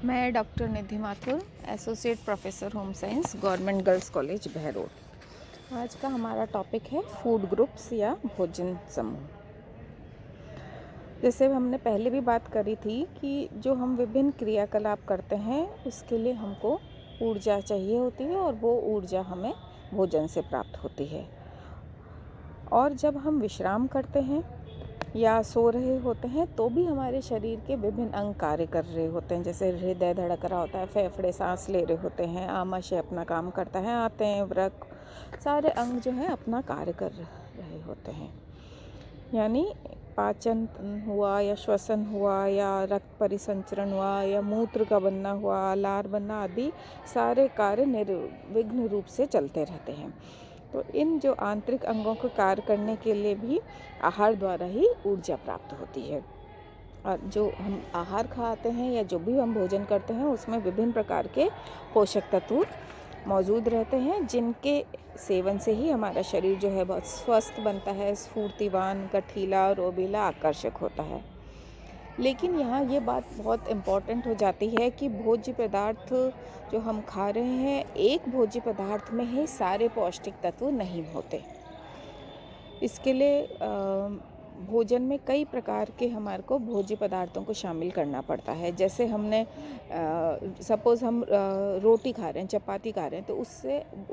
मैं doctor Nidhi Mathur, associate professor home science, government girls college Behror. आज का हमारा टॉपिक है फूड ग्रुप्स या भोजन समूह। जैसे हमने पहले भी बात करी थी कि जो हम विभिन्न क्रियाकलाप करते हैं उसके लिए हमको ऊर्जा चाहिए होती है और वो ऊर्जा हमें भोजन से प्राप्त होती है। और जब हम विश्राम करते हैं या सो रहे होते हैं तो भी हमारे शरीर के विभिन्न अंग कार्य कर रहे होते हैं। जैसे हृदय धड़क रहा होता है, फेफड़े सांस ले रहे होते हैं, आमाशय अपना काम करता है, आंतें, वृक्क, सारे अंग जो है अपना कार्य कर रहे होते हैं। यानी पाचन हुआ या श्वसन हुआ या रक्त परिसंचरण हुआ या मूत्र का बनना हुआ, लार बनना आदि सारे कार्य निर्विघ्न रूप से चलते रहते हैं। तो इन जो आंतरिक अंगों को कार्य करने के लिए भी आहार द्वारा ही ऊर्जा प्राप्त होती है। और जो हम आहार खाते हैं या जो भी हम भोजन करते हैं उसमें विभिन्न प्रकार के पोषक तत्व मौजूद रहते हैं, जिनके सेवन से ही हमारा शरीर जो है बहुत स्वस्थ बनता है, स्फूर्तिवान, गठीला, रोबीला, आकर्षक होता है। लेकिन यहाँ ये बात बहुत इम्पॉर्टेंट हो जाती है कि भोज्य पदार्थ जो हम खा रहे हैं, एक भोज्य पदार्थ में ही सारे पौष्टिक तत्व नहीं होते। इसके लिए भोजन में कई प्रकार के हमारे को भोज्य पदार्थों को शामिल करना पड़ता है। जैसे हमने सपोज़ हम रोटी खा रहे हैं, चपाती खा रहे हैं, तो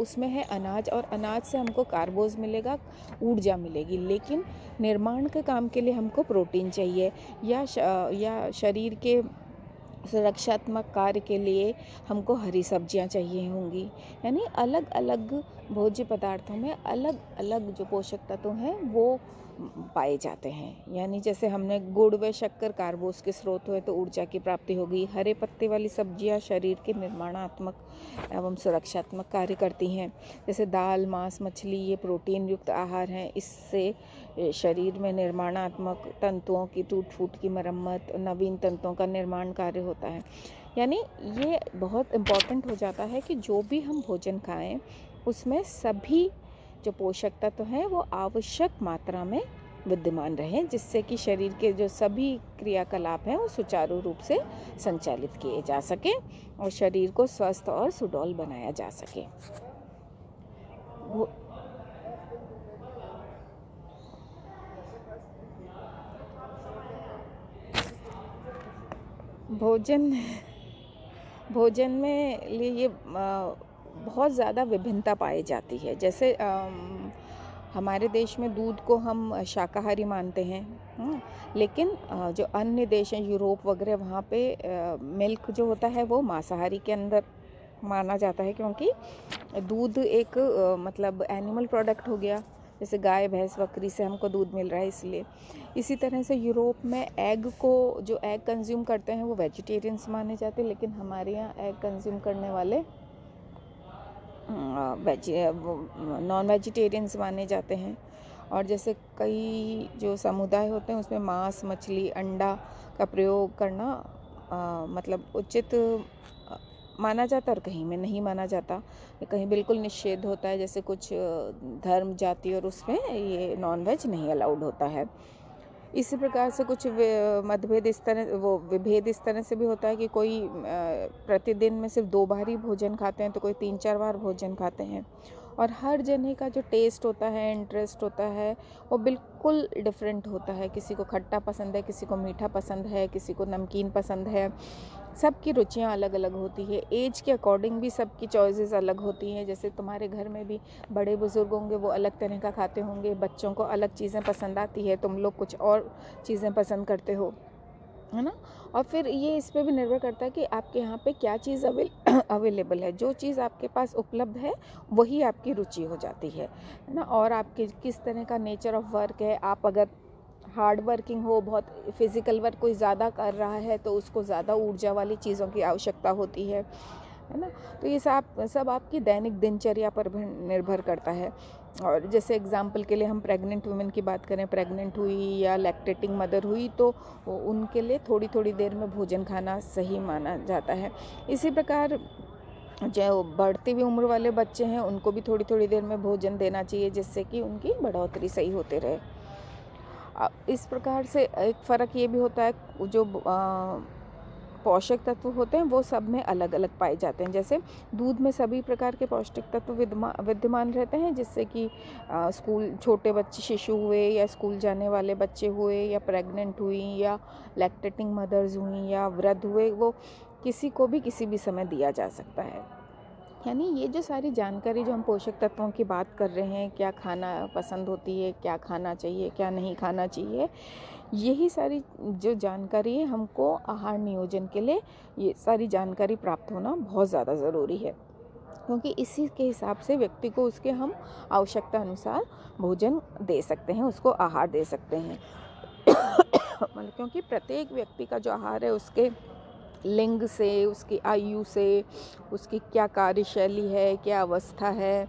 उसमें है अनाज और अनाज से हमको कार्बोज मिलेगा, ऊर्जा मिलेगी। लेकिन निर्माण के काम के लिए हमको प्रोटीन चाहिए या शरीर के सुरक्षात्मक कार्य के लिए हमको हरी सब्जियां चाहिए होंगी। यानी अलग अलग भोज्य पदार्थों में अलग अलग जो पोषक तत्व हैं वो पाए जाते हैं। यानी जैसे हमने गुड़ व शक्कर कार्बोस के स्रोत हुए तो ऊर्जा की प्राप्ति होगी। हरे पत्ते वाली सब्जियां शरीर के निर्माणात्मक एवं सुरक्षात्मक कार्य करती हैं। जैसे दाल, मांस, मछली ये प्रोटीन युक्त आहार हैं। इससे शरीर में निर्माणात्मक तंतुओं की टूट फूट की मरम्मत, नवीन तंतुओं का निर्माण कार्य होता है। यानी ये बहुत इम्पॉर्टेंट हो जाता है कि जो भी हम भोजन खाएं उसमें सभी जो पोषक तत्व हैं वो आवश्यक मात्रा में विद्यमान रहें, जिससे कि शरीर के जो सभी क्रियाकलाप हैं वो सुचारू रूप से संचालित किए जा सके और शरीर को स्वस्थ और सुडौल बनाया जा सके। भोजन में लिए ये बहुत ज़्यादा विभिन्नता पाई जाती है। जैसे हमारे देश में दूध को हम शाकाहारी मानते हैं, लेकिन जो अन्य देश हैं यूरोप वगैरह वहाँ पे मिल्क जो होता है वो मांसाहारी के अंदर माना जाता है, क्योंकि दूध एक मतलब एनिमल प्रोडक्ट हो गया। जैसे गाय, भैंस, बकरी से हमको दूध मिल रहा है, इसलिए इसी तरह से यूरोप में जो एग कंज्यूम करते हैं वो वेजिटेरियंस माने जाते हैं, लेकिन हमारे यहाँ एग कंज्यूम करने वाले नॉन वेजिटेरियंस माने जाते हैं। और जैसे कई जो समुदाय होते हैं उसमें मांस, मछली, अंडा का प्रयोग करना मतलब उचित माना जाता है और कहीं में नहीं माना जाता, कहीं बिल्कुल निषेध होता है। जैसे कुछ धर्म, जाति और उसमें ये नॉन वेज नहीं अलाउड होता है। इसी प्रकार से कुछ विभेद इस तरह से भी होता है कि कोई प्रतिदिन में सिर्फ 2 बार ही भोजन खाते हैं, तो कोई 3-4 बार भोजन खाते हैं। और हर जने का जो टेस्ट होता है, इंटरेस्ट होता है, वो बिल्कुल डिफरेंट होता है। किसी को खट्टा पसंद है, किसी को मीठा पसंद है, किसी को नमकीन पसंद है। सबकी रुचियाँ अलग अलग होती है। एज के अकॉर्डिंग भी सबकी चॉइसेस अलग होती हैं। जैसे तुम्हारे घर में भी बड़े बुजुर्ग होंगे, वो अलग तरह का खाते होंगे, बच्चों को अलग चीज़ें पसंद आती है, तुम लोग कुछ और चीज़ें पसंद करते हो, है ना। और फिर ये इस पे भी निर्भर करता है कि आपके यहाँ पे क्या चीज़ अवेलेबल है। जो चीज़ आपके पास उपलब्ध है वही आपकी रुचि हो जाती है ना। और आपके किस तरह का नेचर ऑफ वर्क है। आप अगर हार्ड वर्किंग हो, बहुत फिज़िकल वर्क कोई ज़्यादा कर रहा है तो उसको ज़्यादा ऊर्जा वाली चीज़ों की आवश्यकता होती है ना। तो ये सब आपकी दैनिक दिनचर्या पर भी निर्भर करता है। और जैसे एग्जाम्पल के लिए हम प्रेग्नेंट वुमेन की बात करें, प्रेग्नेंट हुई या लैक्टेटिंग मदर हुई तो उनके लिए थोड़ी थोड़ी देर में भोजन खाना सही माना जाता है। इसी प्रकार जो बढ़ती हुई उम्र वाले बच्चे हैं उनको भी थोड़ी थोड़ी देर में भोजन देना चाहिए, जिससे कि उनकी बढ़ोतरी सही होते रहे। इस प्रकार से एक फ़र्क ये भी होता है, जो पोषक तत्व होते हैं वो सब में अलग अलग पाए जाते हैं। जैसे दूध में सभी प्रकार के पौष्टिक तत्व विद्यमान रहते हैं, जिससे कि स्कूल छोटे बच्चे शिशु हुए या स्कूल जाने वाले बच्चे हुए या प्रेग्नेंट हुई या लैक्टेटिंग मदर्स हुई या वृद्ध हुए, वो किसी को भी किसी भी समय दिया जा सकता है। यानी ये जो सारी जानकारी जो हम पोषक तत्वों की बात कर रहे हैं, क्या खाना पसंद होती है, क्या खाना चाहिए, क्या नहीं खाना चाहिए, यही सारी जो जानकारी है हमको आहार नियोजन के लिए ये सारी जानकारी प्राप्त होना बहुत ज़्यादा ज़रूरी है, क्योंकि इसी के हिसाब से व्यक्ति को उसके हम आवश्यकता अनुसार भोजन दे सकते हैं, उसको आहार दे सकते हैं। मतलब क्योंकि प्रत्येक व्यक्ति का जो आहार है उसके लिंग से, उसकी आयु से, उसकी क्या कार्यशैली है, क्या अवस्था है,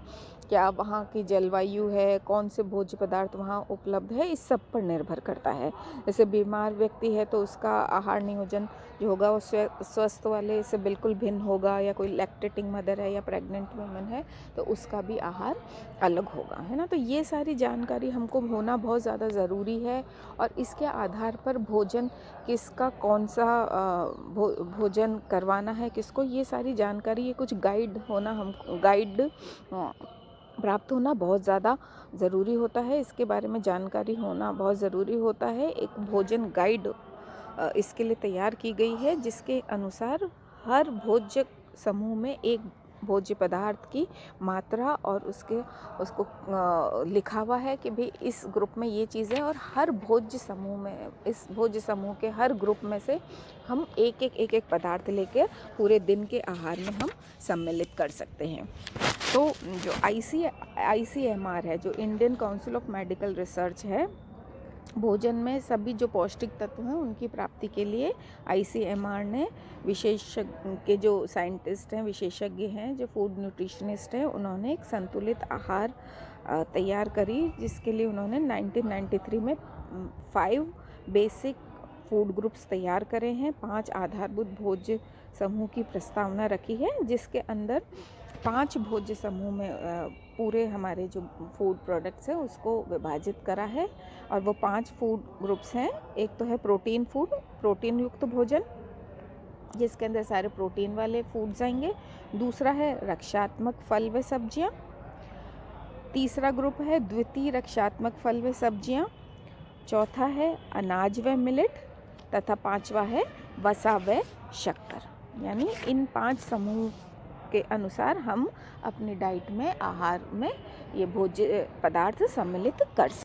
क्या वहाँ की जलवायु है, कौन से भोज्य पदार्थ वहाँ उपलब्ध है, इस सब पर निर्भर करता है। जैसे बीमार व्यक्ति है तो उसका आहार नियोजन जो होगा वो स्वस्थ वाले से बिल्कुल भिन्न होगा, या कोई लैक्टेटिंग मदर है या प्रेग्नेंट वुमन है तो उसका भी आहार अलग होगा, है ना। तो ये सारी जानकारी हमको होना बहुत ज़्यादा ज़रूरी है, और इसके आधार पर भोजन किसका कौन सा भोजन करवाना है किसको, ये सारी जानकारी, ये कुछ गाइड होना, हम गाइड प्राप्त होना बहुत ज़्यादा ज़रूरी होता है। इसके बारे में जानकारी होना बहुत ज़रूरी होता है। एक भोजन गाइड इसके लिए तैयार की गई है, जिसके अनुसार हर भोज्य समूह में एक भोज्य पदार्थ की मात्रा और उसको लिखा हुआ है कि भाई इस ग्रुप में ये चीज़ें, और हर भोज्य समूह में, इस भोज्य समूह के हर ग्रुप में से हम एक एक पदार्थ लेकर पूरे दिन के आहार में हम सम्मिलित कर सकते हैं। तो जो ICMR है, जो Indian council of medical research है, भोजन में सभी जो पौष्टिक तत्व हैं उनकी प्राप्ति के लिए ICMR ने विशेषज्ञ के जो साइंटिस्ट हैं, विशेषज्ञ हैं, जो फूड न्यूट्रिशनिस्ट हैं, उन्होंने एक संतुलित आहार तैयार करी, जिसके लिए उन्होंने 1993 में 5 बेसिक फूड ग्रुप्स तैयार करे हैं, 5 आधारभूत भोज्य समूह की प्रस्तावना रखी है, जिसके अंदर 5 भोज्य समूह में पूरे हमारे जो फूड प्रोडक्ट्स हैं उसको विभाजित करा है। और वो 5 फूड ग्रुप्स हैं। एक तो है प्रोटीन फूड, प्रोटीन युक्त भोजन, जिसके अंदर सारे प्रोटीन वाले फूड्स आएंगे। दूसरा है रक्षात्मक फल व सब्जियां। तीसरा ग्रुप है द्वितीय रक्षात्मक फल व सब्जियां। चौथा है अनाज व मिलेट, तथा 5वां है वसा व शक्कर। यानी इन 5 समूह के अनुसार हम अपनी डाइट में, आहार में ये भोज्य पदार्थ सम्मिलित कर सकते हैं।